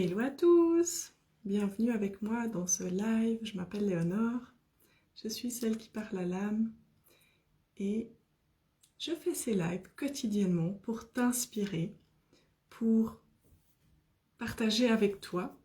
Hello à tous! Bienvenue avec moi dans ce live. Je m'appelle Léonore, je suis celle qui parle à l'âme et je fais ces lives quotidiennement pour t'inspirer, pour partager avec toi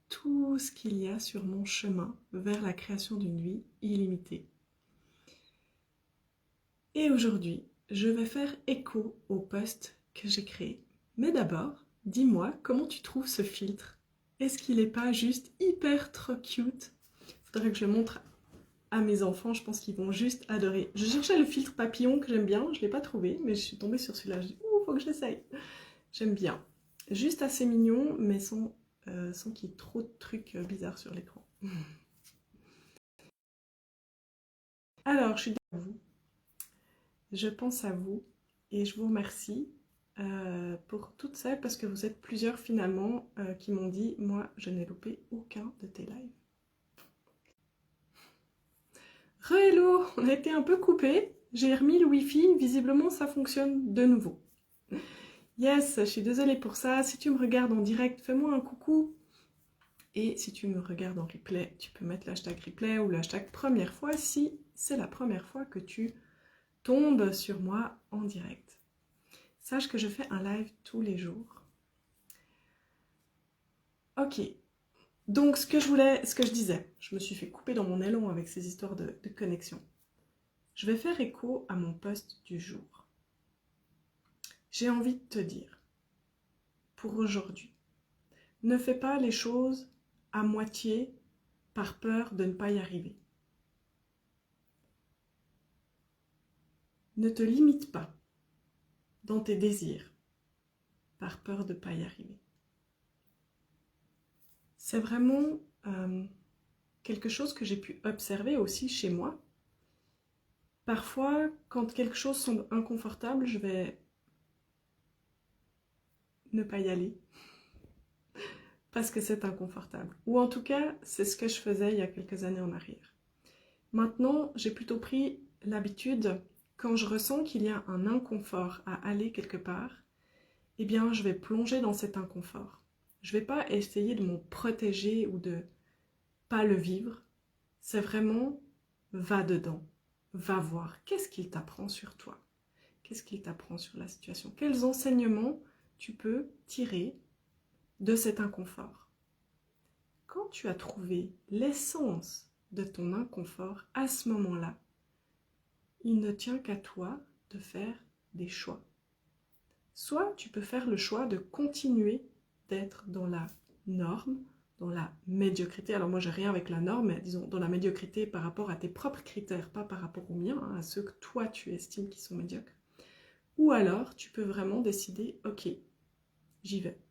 tout ce qu'il y a sur mon chemin vers la création d'une vie illimitée. Et aujourd'hui, je vais faire écho au post que j'ai créé. Mais d'abord, dis-moi comment tu trouves ce filtre. Est-ce qu'il n'est pas juste hyper trop cute? Faudrait que je le montre à mes enfants, je pense qu'ils vont juste adorer. Je cherchais le filtre papillon que j'aime bien, je ne l'ai pas trouvé, mais je suis tombée sur celui-là. Je dis, ouh, faut que j'essaye. J'aime bien. Juste assez mignon, mais sans qu'il y ait trop de trucs bizarres sur l'écran. Alors, je suis à vous. Je pense à vous et je vous remercie pour toutes celles, parce que vous êtes plusieurs finalement qui m'ont dit, moi, je n'ai loupé aucun de tes lives. Re-hello, on a été un peu coupé, j'ai remis le wifi, visiblement ça fonctionne de nouveau. Yes, je suis désolée pour ça, si tu me regardes en direct, fais-moi un coucou. Et si tu me regardes en replay, tu peux mettre l'hashtag replay ou l'hashtag première fois si c'est la première fois que tu tombes sur moi en direct. Sache que je fais un live tous les jours. Ok, donc ce que je disais, je me suis fait couper dans mon élan avec ces histoires de connexion. Je vais faire écho à mon post du jour. J'ai envie de te dire, pour aujourd'hui, ne fais pas les choses à moitié par peur de ne pas y arriver. Ne te limite pas dans tes désirs par peur de ne pas y arriver. C'est vraiment quelque chose que j'ai pu observer aussi chez moi. Parfois, quand quelque chose semble inconfortable, je vais ne pas y aller parce que c'est inconfortable. Ou en tout cas, c'est ce que je faisais il y a quelques années en arrière. Maintenant, j'ai plutôt pris l'habitude, quand je ressens qu'il y a un inconfort à aller quelque part, eh bien, je vais plonger dans cet inconfort. Je ne vais pas essayer de m'en protéger ou de pas le vivre. C'est vraiment, va dedans, va voir. Qu'est-ce qu'il t'apprend sur toi? Qu'est-ce qu'il t'apprend sur la situation? Quels enseignements tu peux tirer de cet inconfort? Quand tu as trouvé l'essence de ton inconfort, à ce moment-là, il ne tient qu'à toi de faire des choix. Soit tu peux faire le choix de continuer d'être dans la norme, dans la médiocrité. Alors moi, j'ai rien avec la norme, mais disons dans la médiocrité par rapport à tes propres critères, pas par rapport aux miens, à ceux que toi tu estimes qui sont médiocres. Ou alors, tu peux vraiment décider, ok, j'y vais.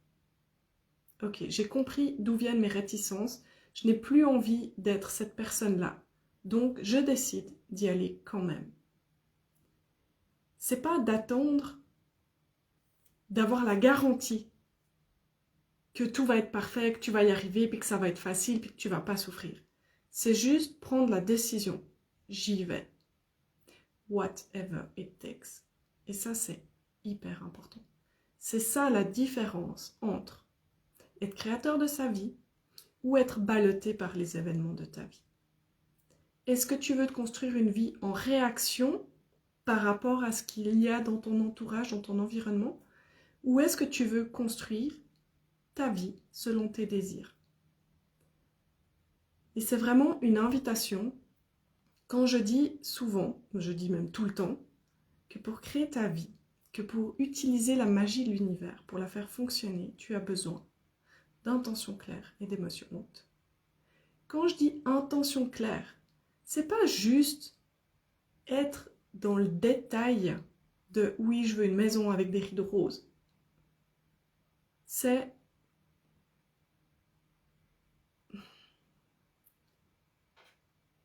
Ok, j'ai compris d'où viennent mes réticences, je n'ai plus envie d'être cette personne-là, donc je décide d'y aller quand même. C'est pas d'attendre d'avoir la garantie que tout va être parfait, que tu vas y arriver, puis que ça va être facile, puis que tu vas pas souffrir. C'est juste prendre la décision. J'y vais. Whatever it takes. Et ça, c'est hyper important. C'est ça la différence entre être créateur de sa vie ou être ballotté par les événements de ta vie. Est-ce que tu veux te construire une vie en réaction par rapport à ce qu'il y a dans ton entourage, dans ton environnement, ou est-ce que tu veux construire ta vie selon tes désirs? Et c'est vraiment une invitation. Quand je dis souvent, je dis même tout le temps, que pour créer ta vie, que pour utiliser la magie de l'univers, pour la faire fonctionner, tu as besoin d'intention claire et d'émotion haute. Quand je dis intention claire, c'est pas juste être dans le détail de oui, je veux une maison avec des rideaux roses. C'est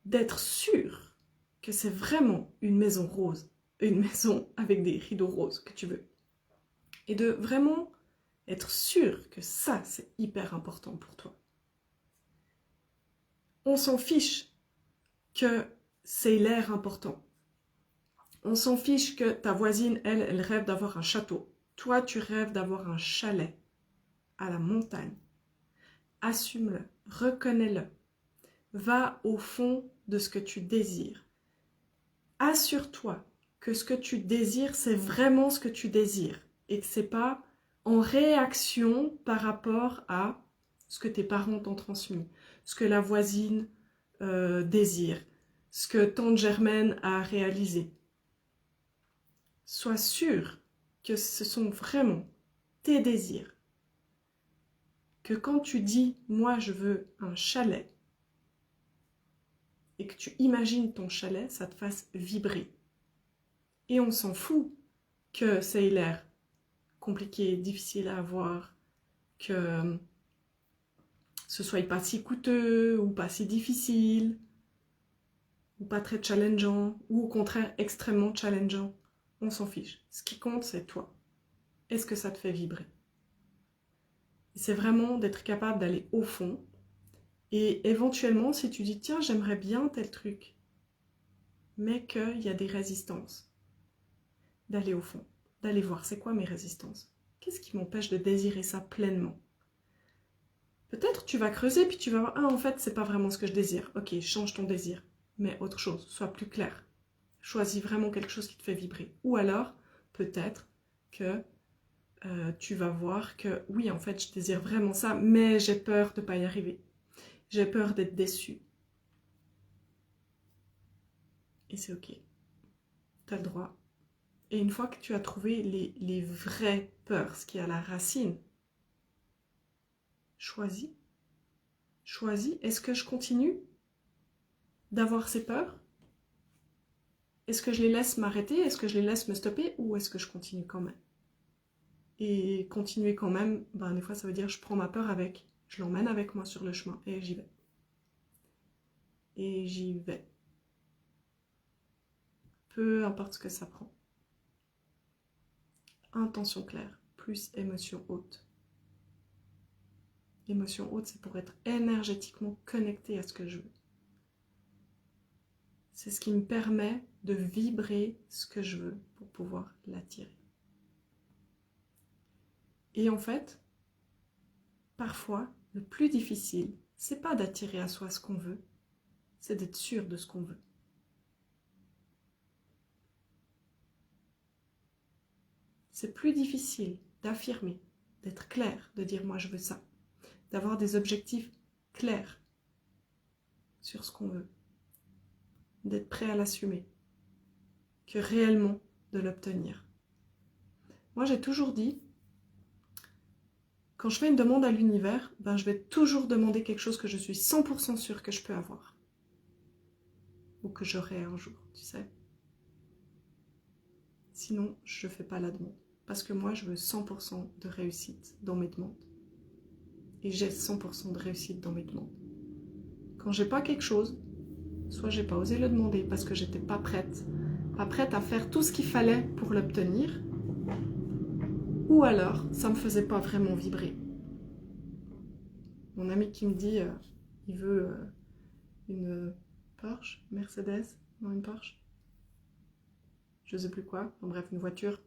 d'être sûr que c'est vraiment une maison rose, une maison avec des rideaux roses que tu veux. Et de vraiment être sûr que ça, c'est hyper important pour toi. On s'en fiche que c'est l'air important. On s'en fiche que ta voisine, elle rêve d'avoir un château. Toi, tu rêves d'avoir un chalet à la montagne. assume-le, reconnais-le. Va au fond de ce que tu désires. Assure-toi que ce que tu désires, c'est vraiment ce que tu désires et que ce n'est pas en réaction par rapport à ce que tes parents t'ont transmis, ce que la voisine désire, ce que tante Germaine a réalisé. Sois sûr que ce sont vraiment tes désirs. Que quand tu dis « moi je veux un chalet », et que tu imagines ton chalet, ça te fasse vibrer. Et on s'en fout que ça ait l'air compliqué, difficile à avoir, que ce soit pas si coûteux ou pas si difficile, ou pas très challengeant, ou au contraire extrêmement challengeant. On s'en fiche. Ce qui compte, c'est toi. Est-ce que ça te fait vibrer? C'est vraiment d'être capable d'aller au fond. Et éventuellement, si tu dis, tiens, j'aimerais bien tel truc, mais qu'il y a des résistances, d'aller au fond, d'aller voir c'est quoi mes résistances. Qu'est-ce qui m'empêche de désirer ça pleinement? Peut-être tu vas creuser puis tu vas voir, ah en fait c'est pas vraiment ce que je désire. Ok, change ton désir, mais autre chose, sois plus clair. Choisis vraiment quelque chose qui te fait vibrer. Ou alors, peut-être que tu vas voir que oui, en fait je désire vraiment ça, mais j'ai peur de ne pas y arriver. J'ai peur d'être déçue. Et c'est ok. Tu as le droit. Et une fois que tu as trouvé les vraies peurs, ce qui est à la racine, choisis. Choisis. Est-ce que je continue d'avoir ces peurs? Est-ce que je les laisse m'arrêter? Est-ce que je les laisse me stopper? Ou est-ce que je continue quand même? Et continuer quand même, ben, des fois ça veut dire je prends ma peur avec. Je l'emmène avec moi sur le chemin et j'y vais. Et j'y vais. Peu importe ce que ça prend. Intention claire, plus émotion haute. Émotion haute, c'est pour être énergétiquement connecté à ce que je veux. C'est ce qui me permet de vibrer ce que je veux pour pouvoir l'attirer. Et en fait, parfois, le plus difficile, c'est pas d'attirer à soi ce qu'on veut, c'est d'être sûr de ce qu'on veut. C'est plus difficile d'affirmer, d'être clair, de dire moi je veux ça, d'avoir des objectifs clairs sur ce qu'on veut, d'être prêt à l'assumer, que réellement de l'obtenir. Moi j'ai toujours dit, quand je fais une demande à l'univers, ben, je vais toujours demander quelque chose que je suis 100% sûre que je peux avoir. Ou que j'aurai un jour, tu sais. Sinon, je ne fais pas la demande. Parce que moi, je veux 100% de réussite dans mes demandes. Et j'ai 100% de réussite dans mes demandes. Quand j'ai pas quelque chose, soit j'ai pas osé le demander parce que j'étais pas prête à faire tout ce qu'il fallait pour l'obtenir, ou alors ça me faisait pas vraiment vibrer. Mon ami qui me dit, il veut une Porsche, Mercedes, non une Porsche, je sais plus quoi, en bref une voiture.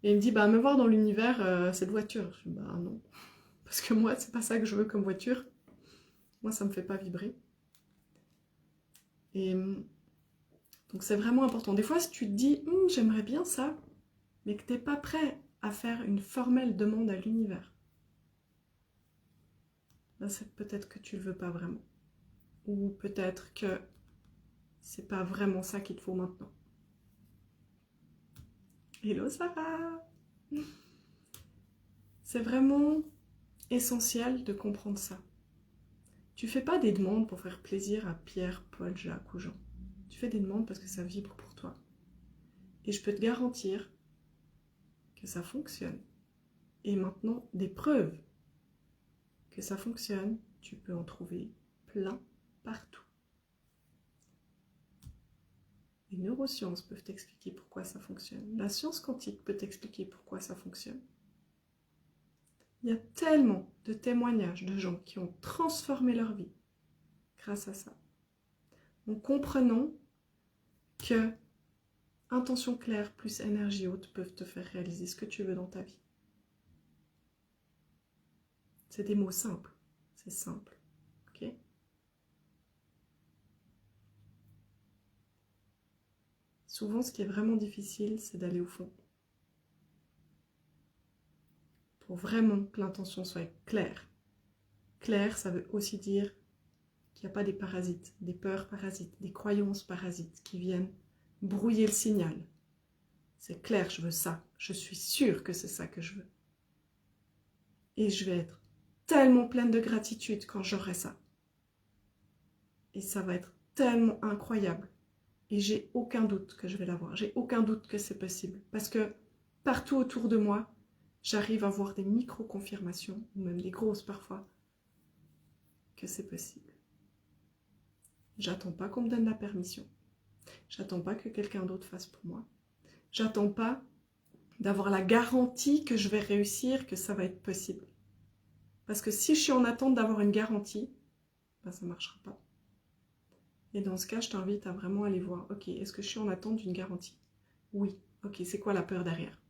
Et il me dit, bah me voir dans l'univers cette voiture. Je dis, bah non, parce que moi c'est pas ça que je veux comme voiture. Moi ça me fait pas vibrer. Et donc c'est vraiment important. Des fois si tu te dis, j'aimerais bien ça, mais que t'es pas prêt à faire une formelle demande à l'univers, ben c'est peut-être que tu le veux pas vraiment. Ou peut-être que c'est pas vraiment ça qu'il te faut maintenant. Hello Sarah! C'est vraiment essentiel de comprendre ça. Tu fais pas des demandes pour faire plaisir à Pierre, Paul, Jacques ou Jean. Tu fais des demandes parce que ça vibre pour toi. Et je peux te garantir que ça fonctionne. Et maintenant, des preuves que ça fonctionne, tu peux en trouver plein partout. Les neurosciences peuvent t'expliquer pourquoi ça fonctionne. La science quantique peut t'expliquer pourquoi ça fonctionne. Il y a tellement de témoignages de gens qui ont transformé leur vie grâce à ça. En comprenant que intention claire plus énergie haute peuvent te faire réaliser ce que tu veux dans ta vie. C'est des mots simples, C'est simple. Ok? Souvent, ce qui est vraiment difficile, c'est d'aller au fond. Pour vraiment que l'intention soit claire. Claire, ça veut aussi dire qu'il n'y a pas des parasites, des peurs parasites, des croyances parasites qui viennent brouiller le signal. C'est clair, je veux ça. Je suis sûre que c'est ça que je veux. Et je vais être tellement pleine de gratitude quand j'aurai ça. Et ça va être tellement incroyable. Et j'ai aucun doute que je vais l'avoir. J'ai aucun doute que c'est possible. Parce que partout autour de moi, j'arrive à voir des micro-confirmations, ou même des grosses parfois, que c'est possible. J'attends pas qu'on me donne la permission. J'attends pas que quelqu'un d'autre fasse pour moi. J'attends pas d'avoir la garantie que je vais réussir, que ça va être possible. Parce que si je suis en attente d'avoir une garantie, ben ça ne marchera pas. Et dans ce cas, je t'invite à vraiment aller voir, ok, est-ce que je suis en attente d'une garantie? Oui. Ok, c'est quoi la peur derrière?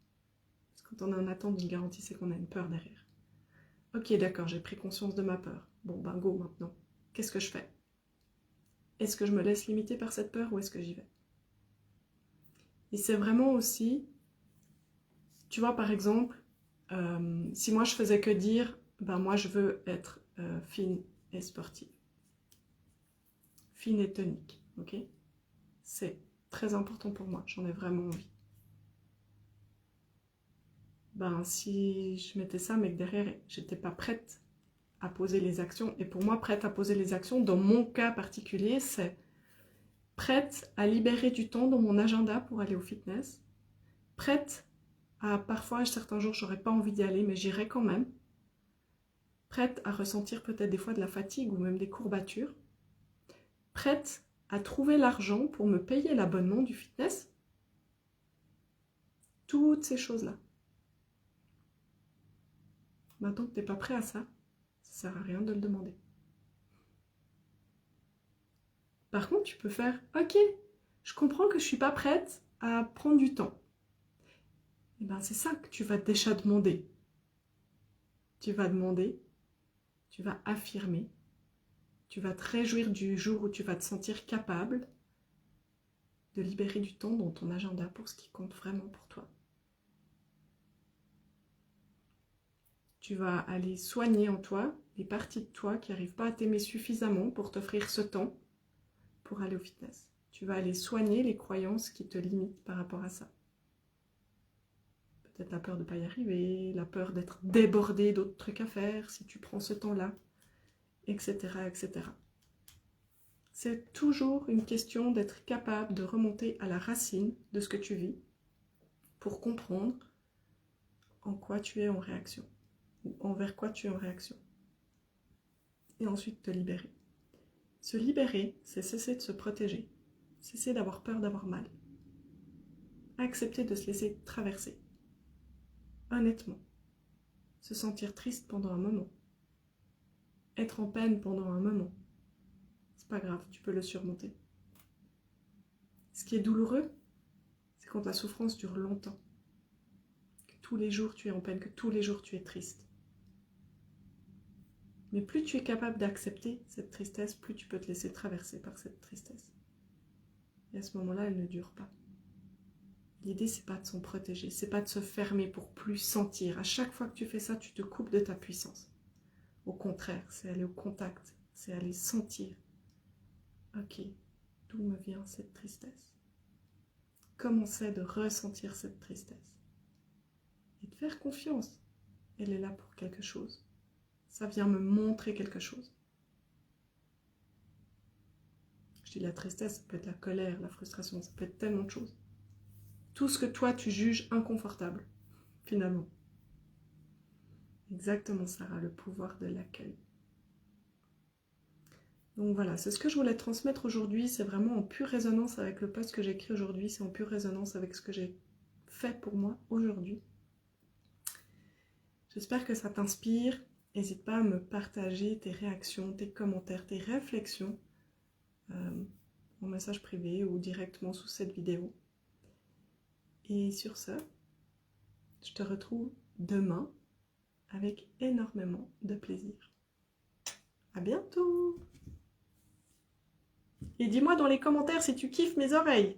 Parce que quand on est en attente d'une garantie, c'est qu'on a une peur derrière. Ok, d'accord, j'ai pris conscience de ma peur. Bon, ben go maintenant. Qu'est-ce que je fais? Est-ce que je me laisse limiter par cette peur ou est-ce que j'y vais? Et c'est vraiment aussi, tu vois, par exemple, si moi je faisais que dire, ben moi je veux être fine et sportive. Fine et tonique, ok? C'est très important pour moi, j'en ai vraiment envie. Ben si je mettais ça, mais que derrière, j'étais pas prête à poser les actions, et pour moi, prête à poser les actions, dans mon cas particulier, c'est prête à libérer du temps dans mon agenda pour aller au fitness, prête à, parfois, certains jours, j'aurais pas envie d'y aller, mais j'irai quand même, prête à ressentir peut-être des fois de la fatigue ou même des courbatures, prête à trouver l'argent pour me payer l'abonnement du fitness, toutes ces choses-là. Maintenant que tu n'es pas prêt à ça, ça ne sert à rien de le demander. Par contre, tu peux faire « Ok, je comprends que je ne suis pas prête à prendre du temps. » Et bien, c'est ça que tu vas déjà demander. Tu vas demander, tu vas affirmer, tu vas te réjouir du jour où tu vas te sentir capable de libérer du temps dans ton agenda pour ce qui compte vraiment pour toi. Tu vas aller soigner en toi les parties de toi qui n'arrivent pas à t'aimer suffisamment pour t'offrir ce temps pour aller au fitness. Tu vas aller soigner les croyances qui te limitent par rapport à ça. Peut-être la peur de ne pas y arriver, la peur d'être débordé d'autres trucs à faire si tu prends ce temps-là, etc., etc. C'est toujours une question d'être capable de remonter à la racine de ce que tu vis pour comprendre en quoi tu es en réaction ou envers quoi tu es en réaction. Et ensuite te libérer. Se libérer, c'est cesser de se protéger, cesser d'avoir peur d'avoir mal. Accepter de se laisser traverser. Honnêtement. Se sentir triste pendant un moment. Être en peine pendant un moment. C'est pas grave, tu peux le surmonter. Ce qui est douloureux, c'est quand la souffrance dure longtemps. Que tous les jours tu es en peine, que tous les jours tu es triste. Mais plus tu es capable d'accepter cette tristesse, plus tu peux te laisser traverser par cette tristesse. Et à ce moment-là, elle ne dure pas. L'idée, c'est pas de s'en protéger, c'est pas de se fermer pour plus sentir. À chaque fois que tu fais ça, tu te coupes de ta puissance. Au contraire, c'est aller au contact, c'est aller sentir. Ok, d'où me vient cette tristesse? Comment c'est de ressentir cette tristesse? Et de faire confiance. Elle est là pour quelque chose. Ça vient me montrer quelque chose. Je dis la tristesse, ça peut être la colère, la frustration, ça peut être tellement de choses. Tout ce que toi tu juges inconfortable, finalement. Exactement, Sarah, le pouvoir de l'accueil. Donc voilà, c'est ce que je voulais transmettre aujourd'hui, c'est vraiment en pure résonance avec le post que j'ai écrit aujourd'hui, c'est en pure résonance avec ce que j'ai fait pour moi aujourd'hui. J'espère que ça t'inspire, n'hésite pas à me partager tes réactions, tes commentaires, tes réflexions en message privé ou directement sous cette vidéo. Et sur ce, je te retrouve demain avec énormément de plaisir. À bientôt. Et dis-moi dans les commentaires si tu kiffes mes oreilles.